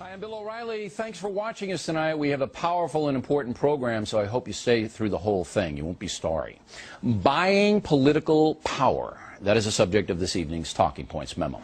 Hi, I'm Bill O'Reilly. Thanks for watching us tonight. We have a powerful and important program, so I hope you stay through the whole thing. You won't be sorry. Buying political power. That is the subject of this evening's Talking Points memo.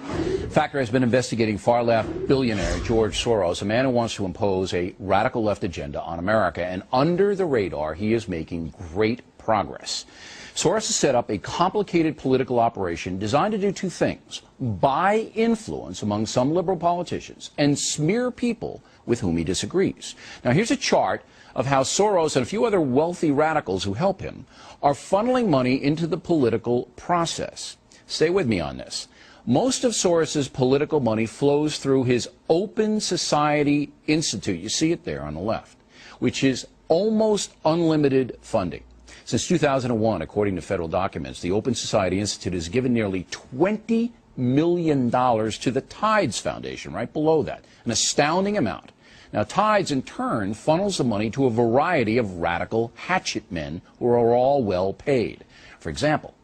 Factor has been investigating far-left billionaire George Soros, a man who wants to impose a radical left agenda on America. And under the radar, he is making great progress. Soros has set up a complicated political operation designed to do two things: buy influence among some liberal politicians and smear people with whom he disagrees. Now, here's a chart of how Soros and a few other wealthy radicals who help him are funneling money into the political process. Stay with me on this. Most of Soros's political money flows through his Open Society Institute. You see it there on the left, which is almost unlimited funding. Since 2001, according to federal documents, the Open Society Institute has given nearly $20 million to the Tides Foundation, right below that, an astounding amount. Now, Tides, in turn, funnels the money to a variety of radical hatchet men who are all well paid. For example,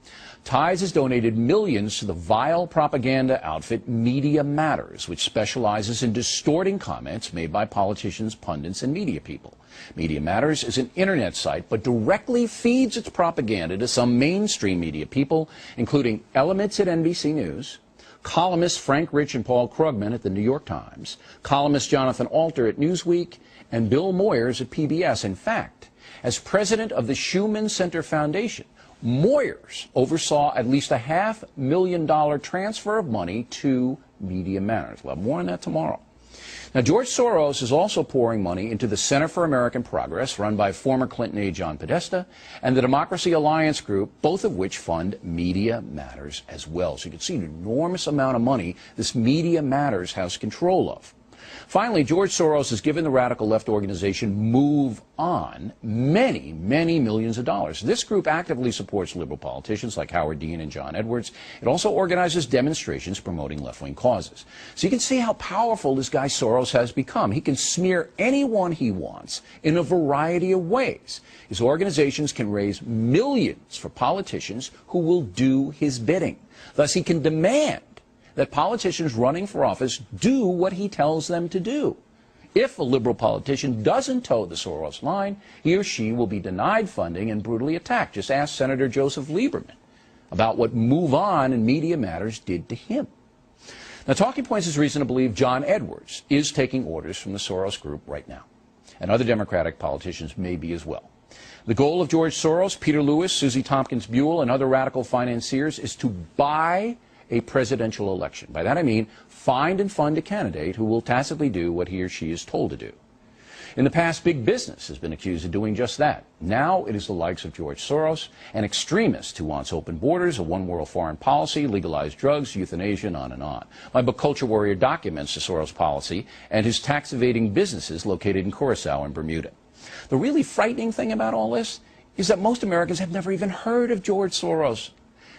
Tides has donated millions to the vile propaganda outfit Media Matters, which specializes in distorting comments made by politicians, pundits, and media people. Media Matters is an internet site, but directly feeds its propaganda to some mainstream media people, including elements at NBC News, columnists Frank Rich and Paul Krugman at the New York Times, columnist Jonathan Alter at Newsweek, and Bill Moyers at PBS. In fact, as president of the Schumann Center Foundation, Moyers oversaw at least a $500,000 transfer of money to Media Matters. We'll have more on that tomorrow. Now, George Soros is also pouring money into the Center for American Progress, run by former Clinton aide John Podesta, and the Democracy Alliance Group, both of which fund Media Matters as well. So you can see an enormous amount of money this Media Matters has control of. Finally, George Soros has given the radical left organization Move On many millions of dollars. This group actively supports liberal politicians like Howard Dean and John Edwards. It also organizes demonstrations promoting left-wing causes. So you can see how powerful this guy Soros has become. He can smear anyone he wants in a variety of ways. His organizations can raise millions for politicians who will do his bidding. Thus, he can demand that politicians running for office do what he tells them to do. If a liberal politician doesn't toe the Soros line, he or she will be denied funding and brutally attacked. Just ask Senator Joseph Lieberman about what Move On and Media Matters did to him. Now, Talking Points has reason to believe John Edwards is taking orders from the Soros group right now, and other Democratic politicians may be as well. The goal of George Soros, Peter Lewis, Susie Tompkins Buell, and other radical financiers is to buy a presidential election. By that I mean find and fund a candidate who will tacitly do what he or she is told to do. In the past, big business has been accused of doing just that. Now it is the likes of George Soros, an extremist who wants open borders, a one-world foreign policy, legalized drugs, euthanasia, and on and on. My book, Culture Warrior, documents the Soros policy and his tax-evading businesses located in Curacao and Bermuda. The really frightening thing about all this is that most Americans have never even heard of George Soros.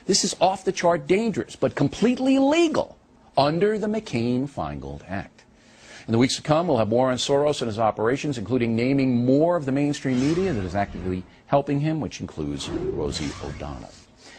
This is off-the-chart dangerous, but completely legal under the McCain-Feingold Act. In the weeks to come, we'll have more on Soros and his operations, including naming more of the mainstream media that is actively helping him, which includes Rosie O'Donnell.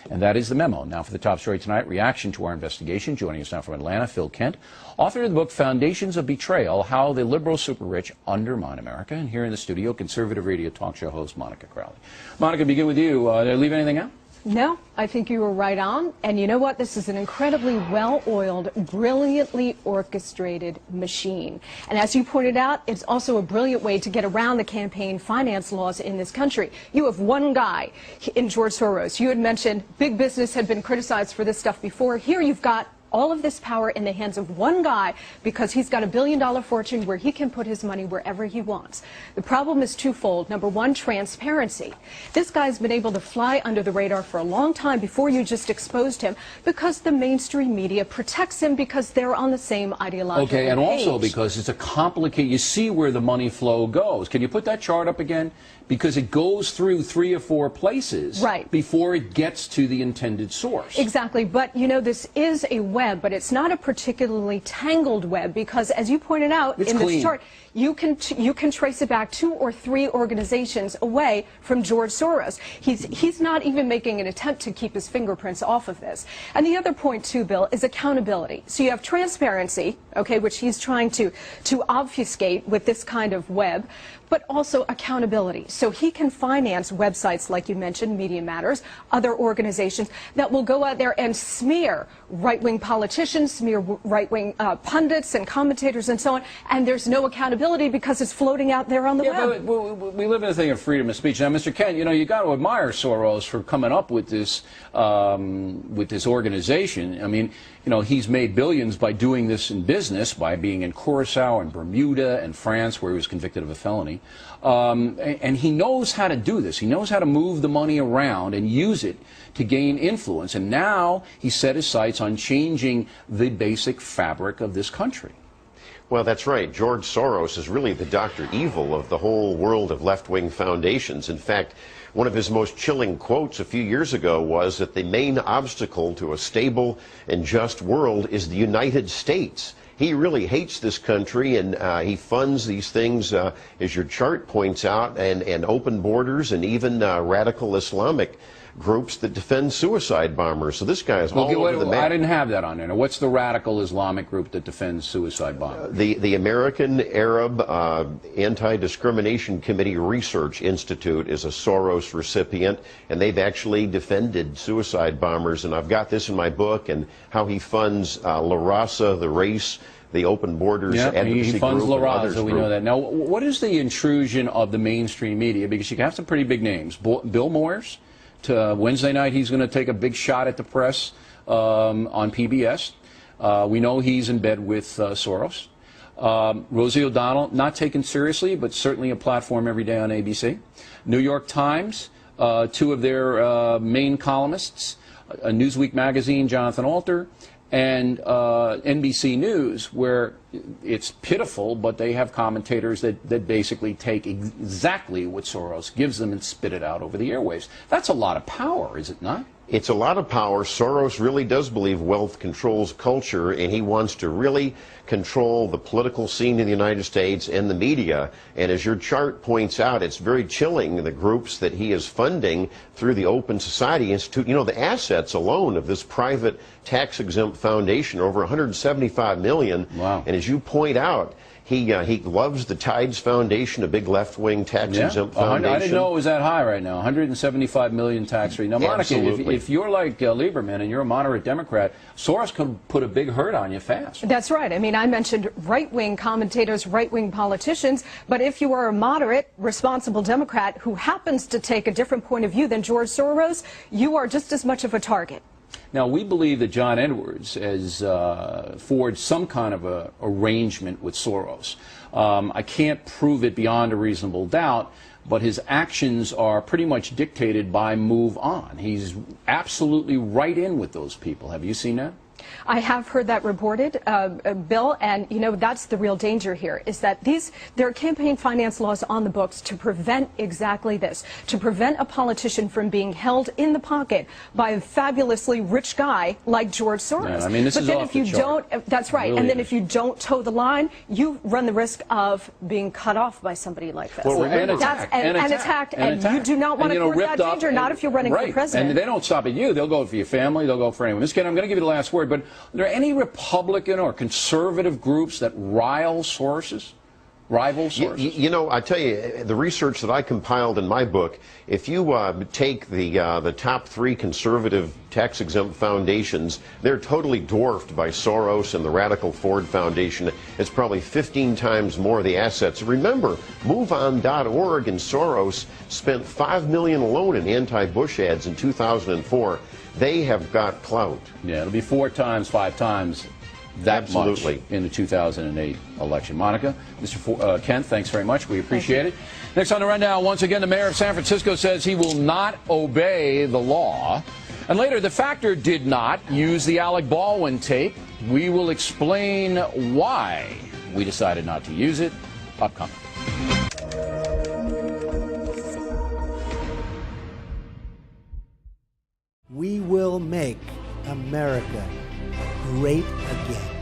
And that is the memo. Now for the top story tonight, reaction to our investigation. Joining us now from Atlanta, Phil Kent, author of the book Foundations of Betrayal, How the Liberal Super-Rich Undermine America. And here in the studio, conservative radio talk show host Monica Crowley. Monica, begin with you. Did I leave anything out? No, I think you were right on. And you know what? This is an incredibly well-oiled, brilliantly orchestrated machine. And as you pointed out, it's also a brilliant way to get around the campaign finance laws in this country. You have one guy in George Soros. You had mentioned big business had been criticized for this stuff before. Here you've got all of this power in the hands of one guy because he's got $1 billion fortune where he can put his money wherever he wants. The problem is twofold. Number one, transparency. This guy's been able to fly under the radar for a long time before you just exposed him because the mainstream media protects him because they're on the same ideological page. Okay, and also because it's a complicated, you see where the money flow goes. Can you put that chart up again? Because it goes through 3 or 4 places right before it gets to the intended source. Exactly, but you know, this is a web, but it's not a particularly tangled web because, as you pointed out It's in clean. this chart, you can trace it back 2 or 3 organizations away from George Soros. He's not even making an attempt to keep his fingerprints off of this. And the other point too, Bill, is accountability. So you have transparency, okay, which he's trying to obfuscate with this kind of web, but also accountability. So he can finance websites like you mentioned, Media Matters, other organizations that will go out there and smear right-wing politicians, smear right-wing pundits and commentators and so on, and there's no accountability because it's floating out there on the web. But we live in a thing of freedom of speech. Now, Mr. Kent, you got to admire Soros for coming up with this organization. I mean, he's made billions by doing this in business, by being in Curacao and Bermuda and France, where he was convicted of a felony. And he knows how to do this. He knows how to move the money around and use it to gain influence. And now he set his sights on changing the basic fabric of this country. Well, that's right. George Soros is really the Dr. Evil of the whole world of left-wing foundations. In fact, one of his most chilling quotes a few years ago was that the main obstacle to a stable and just world is the United States. He really hates this country, and he funds these things, as your chart points out, and open borders and even radical Islamic groups that defend suicide bombers. So this guy is all over the map. I didn't have that on there. Now, what's the radical Islamic group that defends suicide bombers? The American Arab Anti-Discrimination Committee Research Institute is a Soros recipient, and they've actually defended suicide bombers. And I've got this in my book, and how he funds La Raza, the race, the Open Borders advocacy he funds group, La and others Raza, we group. know that. Now, what is the intrusion of the mainstream media? Because you have some pretty big names. Bill Moyers. Wednesday night, he's going to take a big shot at the press on PBS. We know he's in bed with Soros. Rosie O'Donnell, not taken seriously, but certainly a platform every day on ABC. New York Times, 2 of their main columnists, Newsweek magazine, Jonathan Alter, and NBC News, where it's pitiful, but they have commentators that basically take exactly what Soros gives them and spit it out over the airwaves. That's a lot of power, is it not? It's a lot of power. Soros really does believe wealth controls culture, and he wants to really control the political scene in the United States and the media. And as your chart points out, it's very chilling, the groups that he is funding through the Open Society Institute. The assets alone of this private tax-exempt foundation, over $175 million. Wow. And as you point out, he loves the Tides Foundation, a big left-wing tax-exempt foundation. I didn't know it was that high right now, 175 million tax-free. Now, Monica, if you're like Lieberman and you're a moderate Democrat, Soros could put a big hurt on you fast. That's right. I mean, I mentioned right-wing commentators, right-wing politicians, but if you are a moderate, responsible Democrat who happens to take a different point of view than George Soros, you are just as much of a target. Now, we believe that John Edwards has forged some kind of a arrangement with Soros. I can't prove it beyond a reasonable doubt, but his actions are pretty much dictated by Move On. He's absolutely right in with those people. Have you seen that? I have heard that reported, Bill, and that's the real danger here, is that there are campaign finance laws on the books to prevent exactly this, to prevent a politician from being held in the pocket by a fabulously rich guy like George Soros. Yeah, I mean, this but is then off if you the chart. don't, that's right, Really and then is. if you don't toe the line, you run the risk of being cut off by somebody like this. Well, And attacked, and you do not want to court that danger, not if you're running for president. And they don't stop at you. They'll go for your family. They'll go for anyone. Ms. Kent, I'm going to give you the last word, but are there any Republican or conservative groups that rival Soros? I tell you, the research that I compiled in my book, if you take the top 3 conservative tax-exempt foundations, they're totally dwarfed by Soros and the Radical Ford Foundation. It's probably 15 times more of the assets. Remember, MoveOn.org and Soros spent $5 million alone in anti-Bush ads in 2004. They have got clout. Yeah, it'll be 4 times, 5 times that Absolutely. much in the 2008 election. Monica, Mr. Kent, thanks very much. We appreciate it. Next on the rundown, once again, the mayor of San Francisco says he will not obey the law. And later, the Factor did not use the Alec Baldwin tape. We will explain why we decided not to use it. Upcoming. We will make America great again.